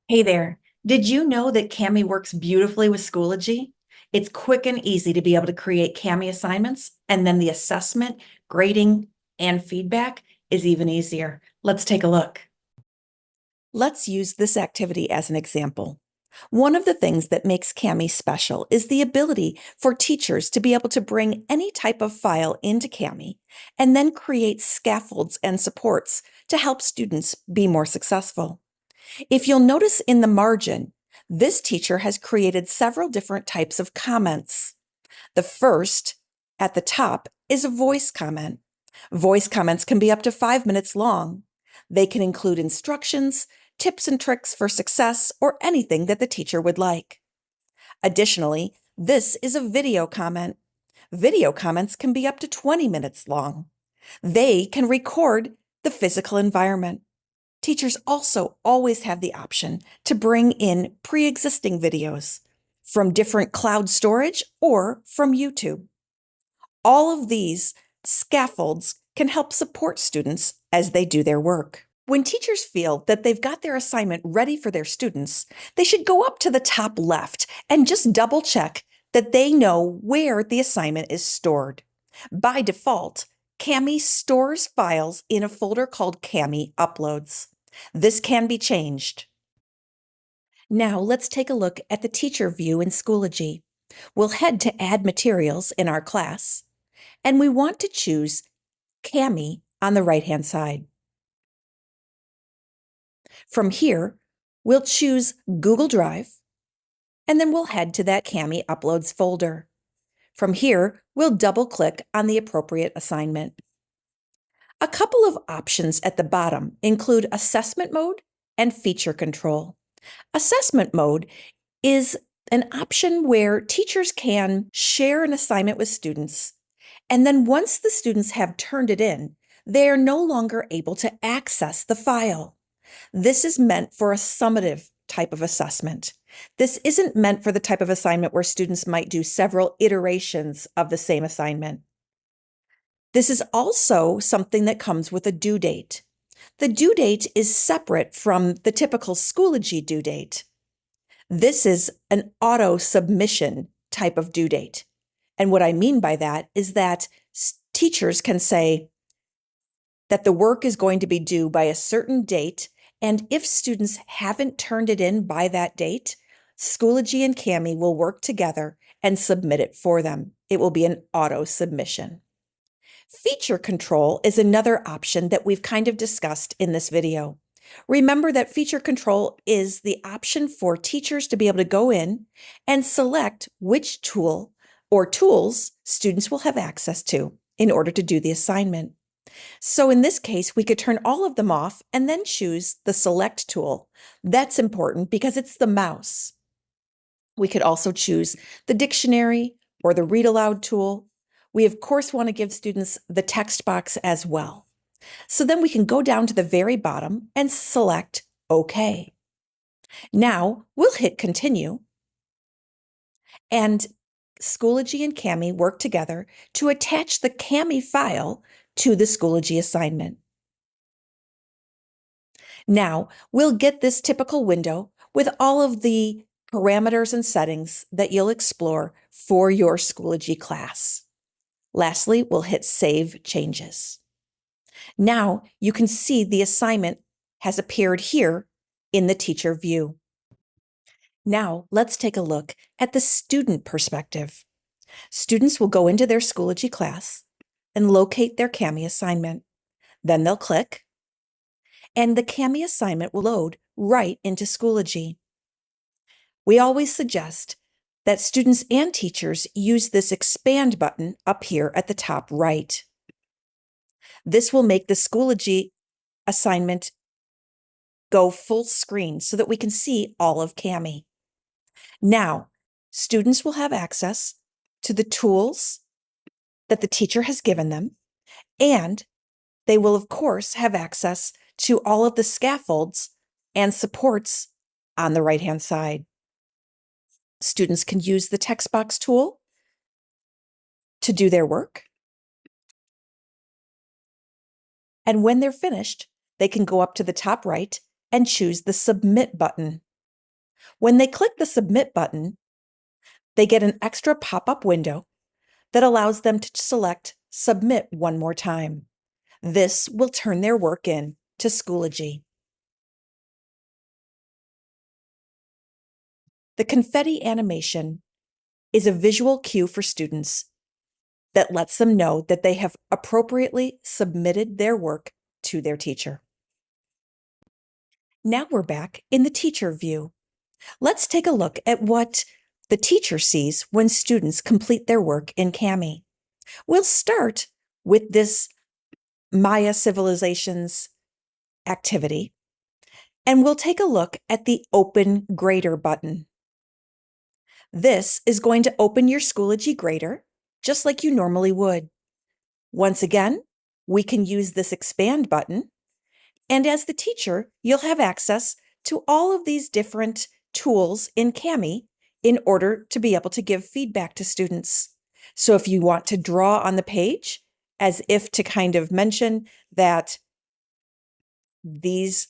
Hey there. Did you know that Kami works beautifully with Schoology? It's quick and easy to be able to create Kami assignments, and then the assessment, grading, and feedback is even easier. Let's take a look. Let's use this activity as an example. One of the things that makes Kami special is the ability for teachers to be able to bring any type of file into Kami and then create scaffolds and supports to help students be more successful. If you'll notice in the margin, this teacher has created several different types of comments. The first, at the top, is a voice comment. Voice comments can be up to 5 minutes long. They can include instructions, tips and tricks for success, or anything that the teacher would like. Additionally, this is a video comment. Video comments can be up to 20 minutes long. They can record the physical environment. Teachers also always have the option to bring in pre-existing videos from different cloud storage or from YouTube. All of these scaffolds can help support students as they do their work. When teachers feel that they've got their assignment ready for their students, they should go up to the top left and just double check that they know where the assignment is stored. By default, Kami stores files in a folder called Kami Uploads. This can be changed. Now let's take a look at the teacher view in Schoology. We'll head to Add Materials in our class, and we want to choose Kami on the right-hand side. From here, we'll choose Google Drive, and then we'll head to that Kami Uploads folder. From here, we'll double-click on the appropriate assignment. A couple of options at the bottom include Assessment Mode and Feature Control. Assessment mode is an option where teachers can share an assignment with students, and then once the students have turned it in, they are no longer able to access the file. This is meant for a summative type of assessment. This isn't meant for the type of assignment where students might do several iterations of the same assignment. This is also something that comes with a due date. The due date is separate from the typical Schoology due date. This is an auto submission type of due date. And what I mean by that is that teachers can say that the work is going to be due by a certain date, and if students haven't turned it in by that date, Schoology and Kami will work together and submit it for them. It will be an auto submission. Feature control is another option that we've kind of discussed in this video. Remember that feature control is the option for teachers to be able to go in and select which tool or tools students will have access to in order to do the assignment. So in this case, we could turn all of them off and then choose the select tool. That's important because it's the mouse. We could also choose the dictionary or the read aloud tool. We, of course, want to give students the text box as well. So then we can go down to the very bottom and select OK. Now we'll hit Continue, and Schoology and Kami work together to attach the Kami file to the Schoology assignment. Now we'll get this typical window with all of the parameters and settings that you'll explore for your Schoology class. Lastly, we'll hit Save Changes. Now you can see the assignment has appeared here in the teacher view. Now let's take a look at the student perspective. Students will go into their Schoology class and locate their Kami assignment. Then they'll click, and the Kami assignment will load right into Schoology. We always suggest that students and teachers use this expand button up here at the top right. This will make the Schoology assignment go full screen so that we can see all of Kami. Now, students will have access to the tools that the teacher has given them, and they will, of course, have access to all of the scaffolds and supports on the right-hand side. Students can use the text box tool to do their work. And when they're finished, they can go up to the top right and choose the Submit button. When they click the Submit button, they get an extra pop-up window that allows them to select Submit one more time. This will turn their work in to Schoology. The confetti animation is a visual cue for students that lets them know that they have appropriately submitted their work to their teacher. Now we're back in the teacher view. Let's take a look at what the teacher sees when students complete their work in Kami. We'll start with this Maya Civilizations activity, and we'll take a look at the Open Grader button. This is going to open your Schoology Grader just like you normally would. Once again, we can use this Expand button, and as the teacher, you'll have access to all of these different tools in Kami in order to be able to give feedback to students. So if you want to draw on the page, as if to kind of mention that these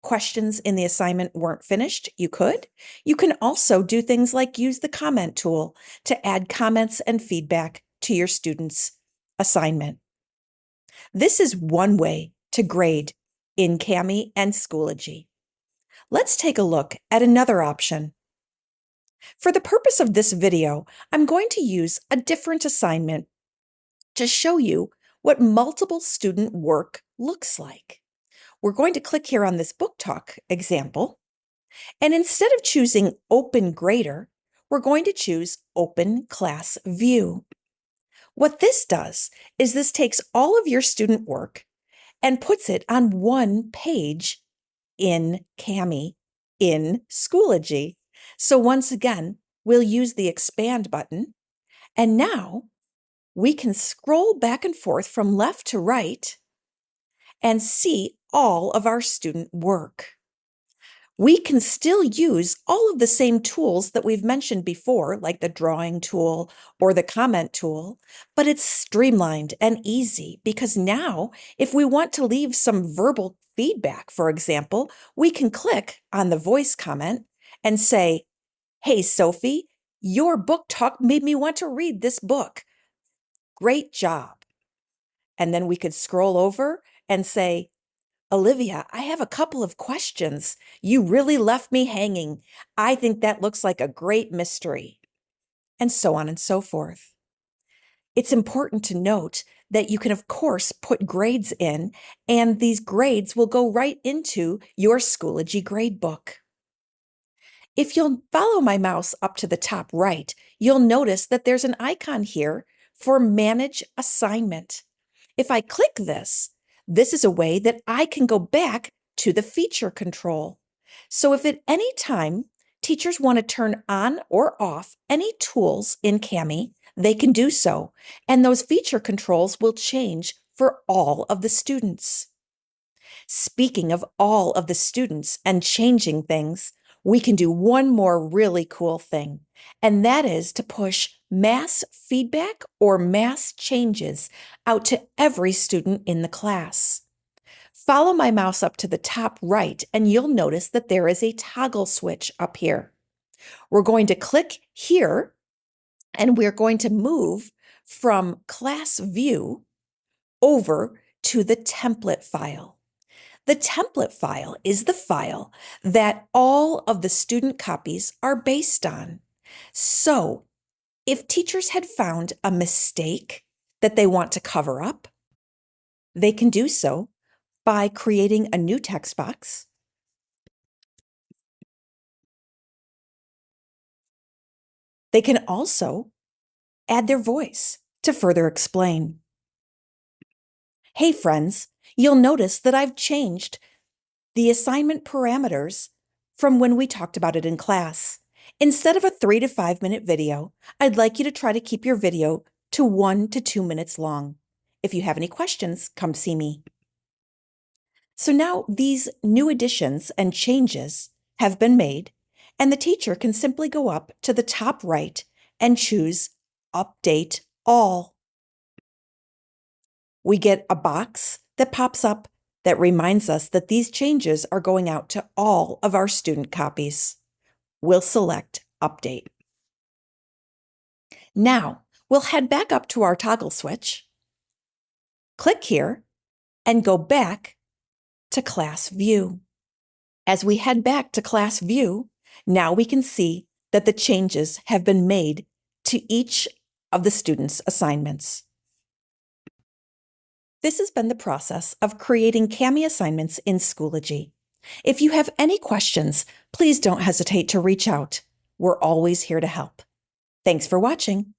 questions in the assignment weren't finished, you could. You can also do things like use the comment tool to add comments and feedback to your students' assignment. This is one way to grade in Kami and Schoology. Let's take a look at another option. For the purpose of this video, I'm going to use a different assignment to show you what multiple student work looks like. We're going to click here on this book talk example, and instead of choosing Open Grader, we're going to choose Open Class View. What this does is this takes all of your student work and puts it on one page in Kami in Schoology. So once again, we'll use the Expand button, and now we can scroll back and forth from left to right and see all of our student work. We can still use all of the same tools that we've mentioned before, like the drawing tool or the comment tool, but it's streamlined and easy because now if we want to leave some verbal feedback, for example, we can click on the voice comment and say, "Hey, Sophie, your book talk made me want to read this book. Great job." And then we could scroll over and say, "Olivia, I have a couple of questions. You really left me hanging. I think that looks like a great mystery." And so on and so forth. It's important to note that you can, of course, put grades in, and these grades will go right into your Schoology gradebook. If you'll follow my mouse up to the top right, you'll notice that there's an icon here for Manage Assignment. If I click this, this is a way that I can go back to the feature control. So if at any time teachers want to turn on or off any tools in Kami, they can do so, and those feature controls will change for all of the students. Speaking of all of the students and changing things, we can do one more really cool thing, and that is to push mass feedback or mass changes out to every student in the class. Follow my mouse up to the top right, and you'll notice that there is a toggle switch up here. We're going to click here, and we're going to move from class view over to the template file. The template file is the file that all of the student copies are based on. So if teachers had found a mistake that they want to cover up, they can do so by creating a new text box. They can also add their voice to further explain. Hey friends, you'll notice that I've changed the assignment parameters from when we talked about it in class. Instead of a 3 to 5 minute video, I'd like you to try to keep your video to 1 to 2 minutes long. If you have any questions, come see me. So now these new additions and changes have been made, and the teacher can simply go up to the top right and choose Update All. We get a box that pops up that reminds us that these changes are going out to all of our student copies. we'll select Update. Now, we'll head back up to our toggle switch, click here, and go back to Class View. As we head back to Class View, now we can see that the changes have been made to each of the students' assignments. This has been the process of creating Kami assignments in Schoology. If you have any questions, please don't hesitate to reach out. We're always here to help. Thanks for watching.